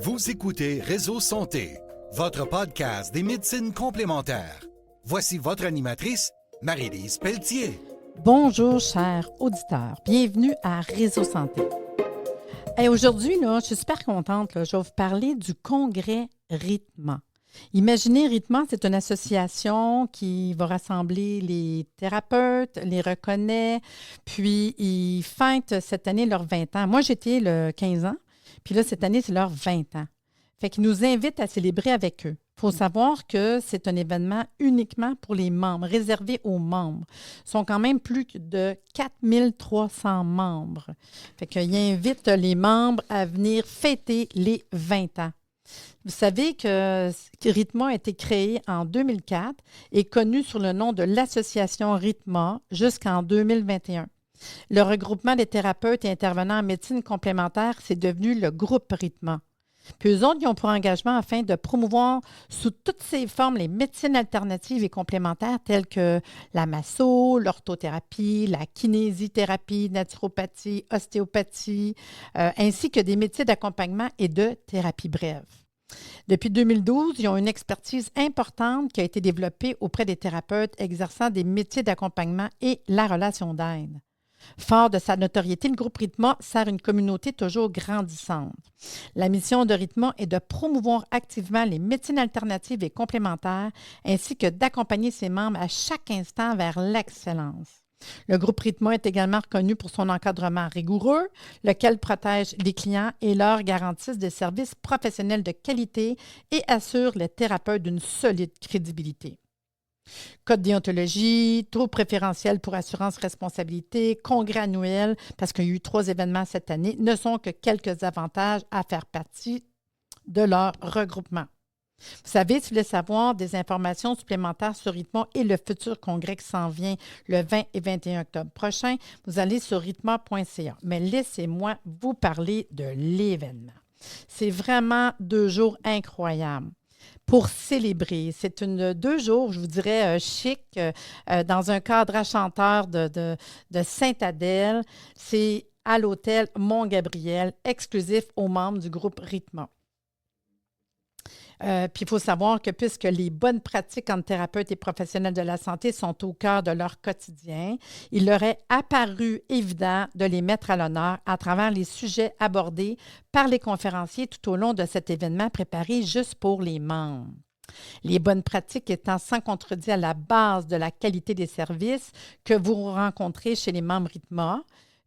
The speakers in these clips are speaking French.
Vous écoutez Réseau Santé, votre podcast des médecines complémentaires. Voici votre animatrice, Marie-Lise Pelletier. Bonjour, chers auditeurs. Bienvenue à Réseau Santé. Et aujourd'hui, je suis super contente. Je vais vous parler du congrès Rythma. Imaginez, Rythma, c'est une association qui va rassembler les thérapeutes, les reconnaît, puis ils fêtent cette année leurs 20 ans. Moi, j'étais le 15 ans, puis là, cette année, c'est leurs 20 ans. Fait qu'ils nous invitent à célébrer avec eux. Il faut savoir que c'est un événement uniquement pour les membres, réservé aux membres. Ils sont quand même plus de 4300 membres. Fait qu'ils invitent les membres à venir fêter les 20 ans. Vous savez que Rythma a été créé en 2004 et connu sous le nom de l'Association Rythma jusqu'en 2021. Le regroupement des thérapeutes et intervenants en médecine complémentaire, c'est devenu le groupe Rythma. Puis eux autres, ils ont pour engagement afin de promouvoir sous toutes ses formes les médecines alternatives et complémentaires telles que la masso, l'orthothérapie, la kinésithérapie, naturopathie, ostéopathie, ainsi que des métiers d'accompagnement et de thérapie brève. Depuis 2012, ils ont une expertise importante qui a été développée auprès des thérapeutes exerçant des métiers d'accompagnement et la relation d'aide. Fort de sa notoriété, le groupe Rythma sert une communauté toujours grandissante. La mission de Rythma est de promouvoir activement les médecines alternatives et complémentaires, ainsi que d'accompagner ses membres à chaque instant vers l'excellence. Le groupe Rythma est également reconnu pour son encadrement rigoureux, lequel protège les clients et leur garantisse des services professionnels de qualité et assure les thérapeutes d'une solide crédibilité. Code déontologie, taux préférentiel pour assurance responsabilité, congrès annuel, parce qu'il y a eu 3 événements cette année, ne sont que quelques avantages à faire partie de leur regroupement. Vous savez, si vous voulez savoir des informations supplémentaires sur Rythma et le futur congrès qui s'en vient le 20 et 21 octobre prochain, vous allez sur rythma.ca. Mais laissez-moi vous parler de l'événement. C'est vraiment 2 jours incroyables pour célébrer. C'est 2 jours, je vous dirais, chic, dans un cadre enchanteur de Sainte-Adèle. C'est à l'hôtel Mont-Gabriel, exclusif aux membres du groupe Rythma. Puis il faut savoir que puisque les bonnes pratiques entre thérapeutes et professionnels de la santé sont au cœur de leur quotidien, il leur est apparu évident de les mettre à l'honneur à travers les sujets abordés par les conférenciers tout au long de cet événement préparé juste pour les membres. Les bonnes pratiques étant sans contredit à la base de la qualité des services que vous rencontrez chez les membres Rythma.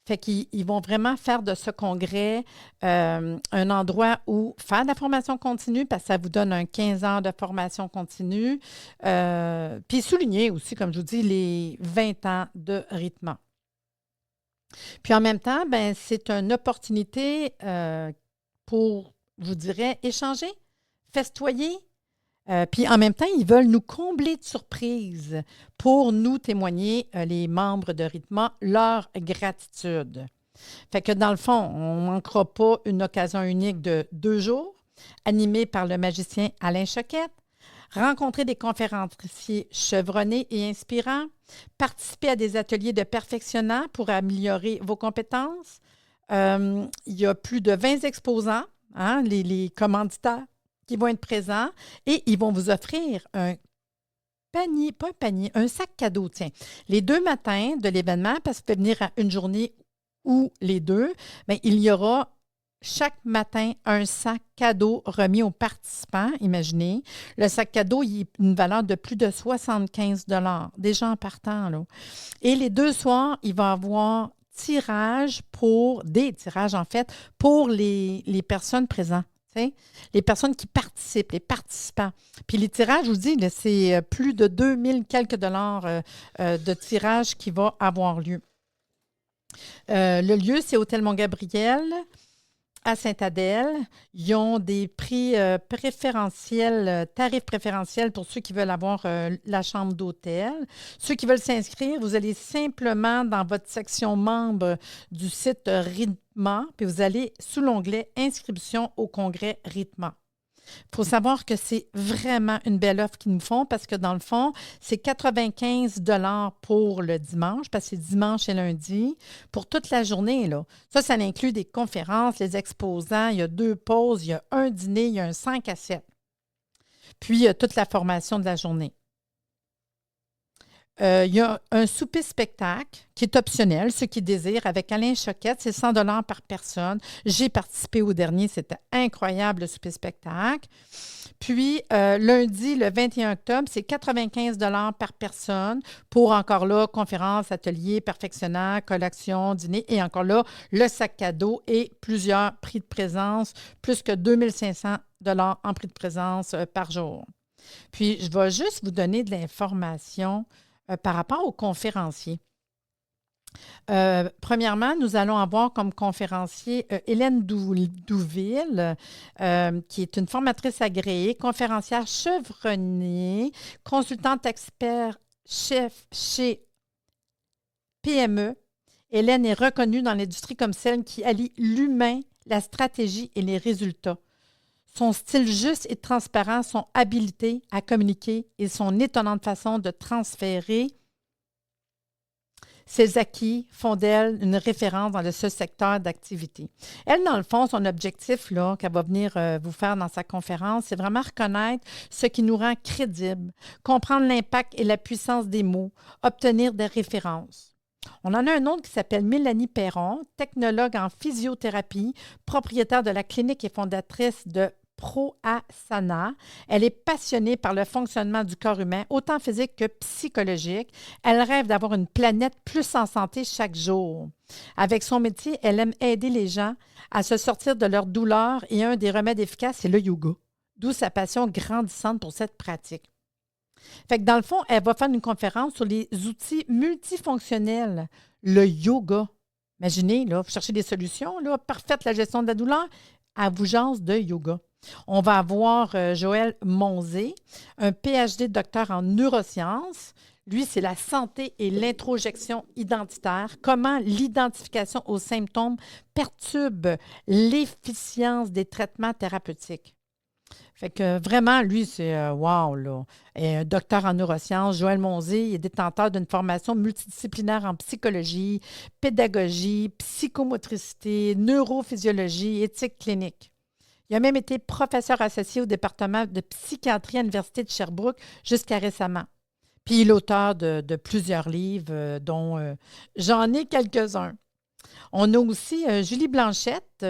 Fait qu'ils vont vraiment faire de ce congrès un endroit où faire de la formation continue, parce que ça vous donne un 15 heures de formation continue. Puis souligner aussi, comme je vous dis, les 20 ans de Rythma. Puis en même temps, c'est une opportunité pour, je vous dirais, échanger, festoyer. Puis en même temps, ils veulent nous combler de surprises pour nous témoigner, les membres de Rythma, leur gratitude. Fait que dans le fond, on ne manquera pas une occasion unique de 2 jours, animée par le magicien Alain Choquette, rencontrer des conférenciers chevronnés et inspirants, participer à des ateliers de perfectionnement pour améliorer vos compétences. Il y a plus de 20 exposants, les commanditaires, qui vont être présents et ils vont vous offrir un panier, pas un panier, un sac cadeau, tiens. Les 2 matins de l'événement, parce que vous pouvez venir à une journée ou les 2, il y aura chaque matin un sac cadeau remis aux participants, imaginez. Le sac cadeau, il a une valeur de plus de 75 $, déjà en partant, là. Et les 2 soirs, il va y avoir des tirages pour les personnes présentes. Les personnes qui participent, les participants. Puis les tirages, je vous dis, là, c'est plus de 2000 quelques dollars de tirages qui va avoir lieu. Le lieu, c'est Hôtel Mont-Gabriel à Sainte-Adèle. Ils ont des prix préférentiels, tarifs préférentiels pour ceux qui veulent avoir la chambre d'hôtel. Ceux qui veulent s'inscrire, vous allez simplement dans votre section membre du site Rythma, puis vous allez sous l'onglet « Inscription au congrès Rythma ». Il faut savoir que c'est vraiment une belle offre qu'ils nous font parce que dans le fond, c'est 95 pour le dimanche, parce que c'est dimanche et lundi, pour toute la journée, là. Ça inclut des conférences, les exposants, il y a 2 pauses, il y a un dîner, il y a un 5 à 7. Puis, il y a toute la formation de la journée. Il y a un souper-spectacle qui est optionnel, ceux qui désirent, avec Alain Choquette, c'est 100 par personne. J'ai participé au dernier, c'était incroyable, le souper-spectacle. Puis, lundi, le 21 octobre, c'est 95 par personne pour, encore là, conférences, ateliers, perfectionnaires, collection, dîner, et encore là, le sac cadeau et plusieurs prix de présence, plus que 2500 en prix de présence par jour. Puis, je vais juste vous donner de l'information par rapport aux conférenciers. Premièrement, nous allons avoir comme conférencier Hélène Douville, qui est une formatrice agréée, conférencière chevronnée, consultante expert chef chez PME. Hélène est reconnue dans l'industrie comme celle qui allie l'humain, la stratégie et les résultats. Son style juste et transparent, son habileté à communiquer et son étonnante façon de transférer ses acquis font d'elle une référence dans ce secteur d'activité. Elle, dans le fond, son objectif là, qu'elle va venir vous faire dans sa conférence, c'est vraiment reconnaître ce qui nous rend crédibles, comprendre l'impact et la puissance des mots, obtenir des références. On en a un autre qui s'appelle Mélanie Perron, technologue en physiothérapie, propriétaire de la clinique et fondatrice de ProAsana. Elle est passionnée par le fonctionnement du corps humain, autant physique que psychologique. Elle rêve d'avoir une planète plus en santé chaque jour. Avec son métier, elle aime aider les gens à se sortir de leur douleur et un des remèdes efficaces, c'est le yoga, d'où sa passion grandissante pour cette pratique. Fait que dans le fond, elle va faire une conférence sur les outils multifonctionnels, le yoga. Imaginez, là, vous cherchez des solutions, là, parfaites la gestion de la douleur, à vous jase de yoga. On va avoir Joël Monzé, un PhD docteur en neurosciences. Lui, c'est la santé et l'introjection identitaire. Comment l'identification aux symptômes perturbe l'efficience des traitements thérapeutiques. Fait que vraiment, lui, c'est wow, là. Et un docteur en neurosciences, Joël Monzé, il est détenteur d'une formation multidisciplinaire en psychologie, pédagogie, psychomotricité, neurophysiologie, éthique clinique. Il a même été professeur associé au département de psychiatrie à l'Université de Sherbrooke jusqu'à récemment. Puis il est l'auteur de plusieurs livres, dont j'en ai quelques-uns. On a aussi Julie Blanchette,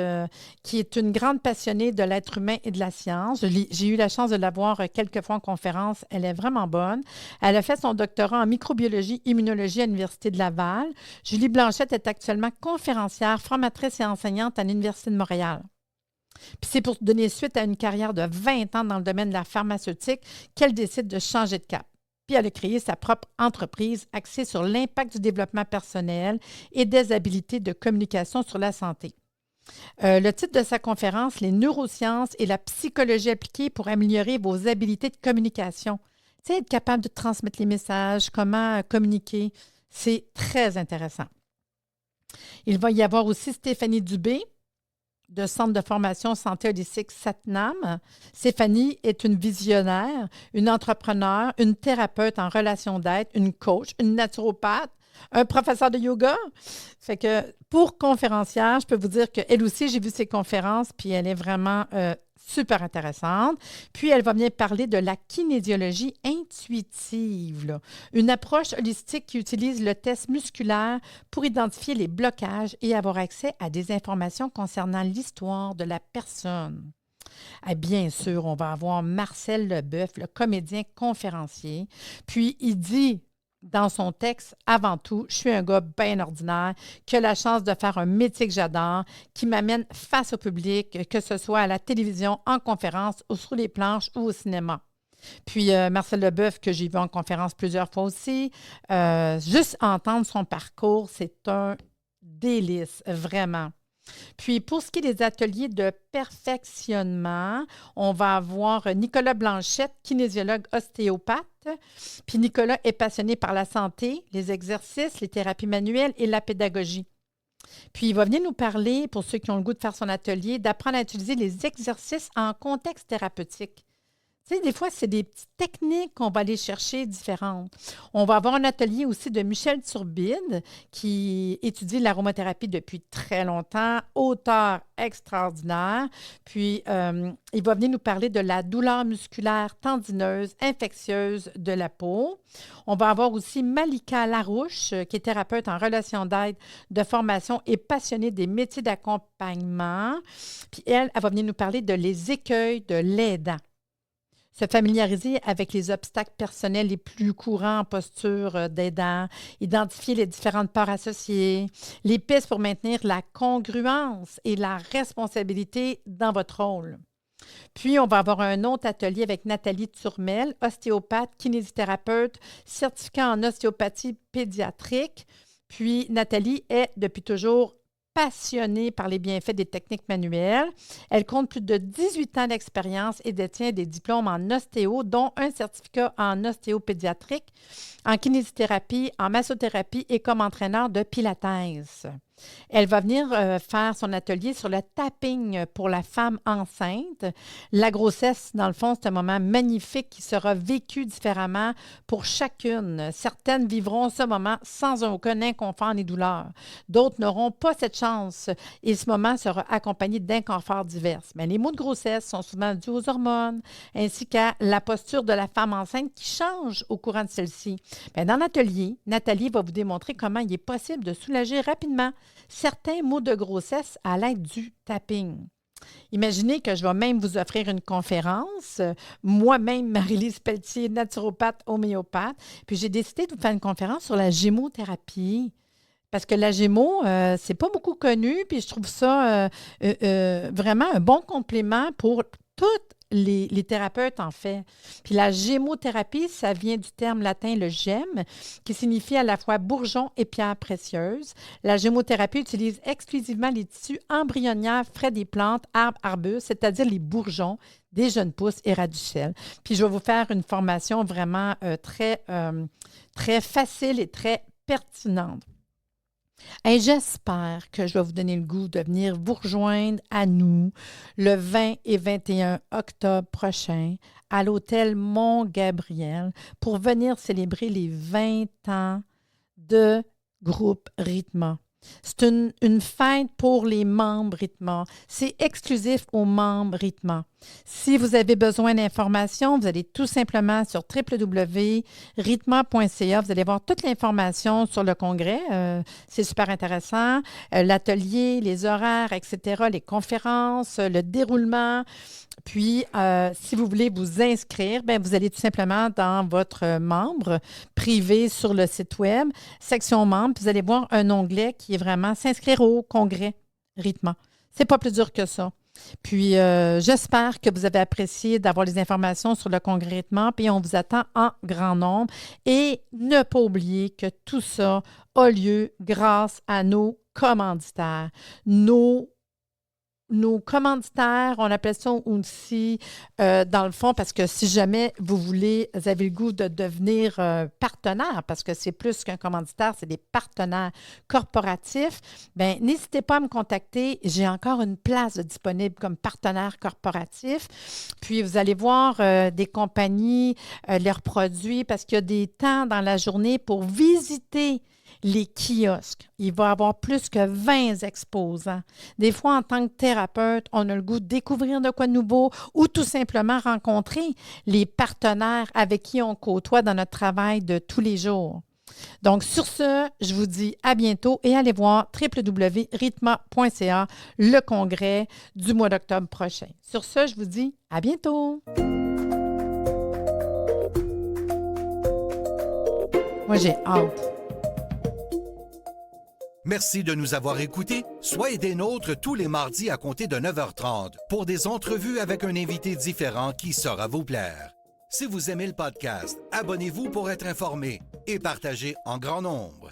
qui est une grande passionnée de l'être humain et de la science. J'ai eu la chance de la voir quelques fois en conférence. Elle est vraiment bonne. Elle a fait son doctorat en microbiologie, immunologie à l'Université de Laval. Julie Blanchette est actuellement conférencière, formatrice et enseignante à l'Université de Montréal. Puis c'est pour donner suite à une carrière de 20 ans dans le domaine de la pharmaceutique qu'elle décide de changer de cap. Puis elle a créé sa propre entreprise axée sur l'impact du développement personnel et des habiletés de communication sur la santé. Le titre de sa conférence, Les neurosciences et la psychologie appliquée pour améliorer vos habiletés de communication. Tu sais, être capable de transmettre les messages, comment communiquer, c'est très intéressant. Il va y avoir aussi Stéphanie Dubé, de Centre de formation santé holistique Satnam. Stéphanie est une visionnaire, une entrepreneure, une thérapeute en relation d'aide, une coach, une naturopathe, un professeur de yoga. Fait que pour conférencière, je peux vous dire qu'elle aussi, j'ai vu ses conférences, puis elle est vraiment super intéressante. Puis, elle va venir parler de la kinésiologie intuitive, là. Une approche holistique qui utilise le test musculaire pour identifier les blocages et avoir accès à des informations concernant l'histoire de la personne. Et bien sûr, on va avoir Marcel Leboeuf, le comédien conférencier. Puis, il dit dans son texte, avant tout, je suis un gars bien ordinaire, qui a la chance de faire un métier que j'adore, qui m'amène face au public, que ce soit à la télévision, en conférence, ou sur les planches ou au cinéma. Puis Marcel Leboeuf, que j'ai vu en conférence plusieurs fois aussi, juste entendre son parcours, c'est un délice, vraiment. Puis, pour ce qui est des ateliers de perfectionnement, on va avoir Nicolas Blanchette, kinésiologue ostéopathe. Puis Nicolas est passionné par la santé, les exercices, les thérapies manuelles et la pédagogie. Puis, il va venir nous parler, pour ceux qui ont le goût de faire son atelier, d'apprendre à utiliser les exercices en contexte thérapeutique. Tu sais, des fois, c'est des petites techniques qu'on va aller chercher différentes. On va avoir un atelier aussi de Michel Turbide qui étudie l'aromathérapie depuis très longtemps, auteur extraordinaire. Puis, il va venir nous parler de la douleur musculaire tendineuse, infectieuse de la peau. On va avoir aussi Malika Larouche, qui est thérapeute en relation d'aide, de formation et passionnée des métiers d'accompagnement. Puis, elle va venir nous parler de les écueils de l'aidant. Se familiariser avec les obstacles personnels les plus courants en posture d'aidant, identifier les différentes parts associées, les pistes pour maintenir la congruence et la responsabilité dans votre rôle. Puis, on va avoir un autre atelier avec Nathalie Turmel, ostéopathe, kinésithérapeute, certificat en ostéopathie pédiatrique. Puis, Nathalie est depuis toujours passionnée par les bienfaits des techniques manuelles. Elle compte plus de 18 ans d'expérience et détient des diplômes en ostéo, dont un certificat en ostéopédiatrique, en kinésithérapie, en massothérapie et comme entraîneur de pilates. Elle va venir faire son atelier sur le tapping pour la femme enceinte. La grossesse, dans le fond, c'est un moment magnifique qui sera vécu différemment pour chacune. Certaines vivront ce moment sans aucun inconfort ni douleur. D'autres n'auront pas cette chance et ce moment sera accompagné d'inconforts divers. Mais les maux de grossesse sont souvent dus aux hormones ainsi qu'à la posture de la femme enceinte qui change au courant de celle-ci. Bien, dans l'atelier, Nathalie va vous démontrer comment il est possible de soulager rapidement certains maux de grossesse à l'aide du tapping. Imaginez que je vais même vous offrir une conférence, moi-même, Marie-Lise Pelletier, naturopathe, homéopathe, puis j'ai décidé de vous faire une conférence sur la gémothérapie. Parce que la gémo, c'est pas beaucoup connu, puis je trouve ça vraiment un bon complément pour toutes les thérapeutes, en fait. Puis la gémothérapie, ça vient du terme latin le gemme, qui signifie à la fois bourgeon et pierre précieuse. La gémothérapie utilise exclusivement les tissus embryonnaires frais des plantes, arbres, arbustes, c'est-à-dire les bourgeons des jeunes pousses et radicelles. Puis je vais vous faire une formation vraiment très facile et très pertinente. Et j'espère que je vais vous donner le goût de venir vous rejoindre à nous le 20 et 21 octobre prochain à l'hôtel Mont-Gabriel pour venir célébrer les 20 ans de groupe Rythma. C'est une fête pour les membres Rythma. C'est exclusif aux membres Rythma. Si vous avez besoin d'informations, vous allez tout simplement sur www.rythma.ca. Vous allez voir toute l'information sur le congrès. C'est super intéressant. L'atelier, les horaires, etc., les conférences, le déroulement. Puis, si vous voulez vous inscrire, bien, vous allez tout simplement dans votre membre privé sur le site web, section membre, puis vous allez voir un onglet qui est vraiment s'inscrire au congrès Rythma. C'est pas plus dur que ça. Puis, j'espère que vous avez apprécié d'avoir les informations sur le congrès Rythma, puis on vous attend en grand nombre. Et ne pas oublier que tout ça a lieu grâce à nos commanditaires, nos commanditaires, on appelle ça aussi, dans le fond, parce que si jamais vous avez le goût de devenir partenaire, parce que c'est plus qu'un commanditaire, c'est des partenaires corporatifs, bien, n'hésitez pas à me contacter. J'ai encore une place disponible comme partenaire corporatif. Puis, vous allez voir des compagnies, leurs produits, parce qu'il y a des temps dans la journée pour visiter les kiosques. Il va y avoir plus que 20 exposants. Des fois, en tant que thérapeute, on a le goût de découvrir de quoi de nouveau ou tout simplement rencontrer les partenaires avec qui on côtoie dans notre travail de tous les jours. Donc, sur ce, je vous dis à bientôt et allez voir www.rythma.ca, le congrès du mois d'octobre prochain. Sur ce, je vous dis à bientôt. Moi, j'ai hâte. Merci de nous avoir écoutés. Soyez des nôtres tous les mardis à compter de 9h30 pour des entrevues avec un invité différent qui saura vous plaire. Si vous aimez le podcast, abonnez-vous pour être informé et partagez en grand nombre.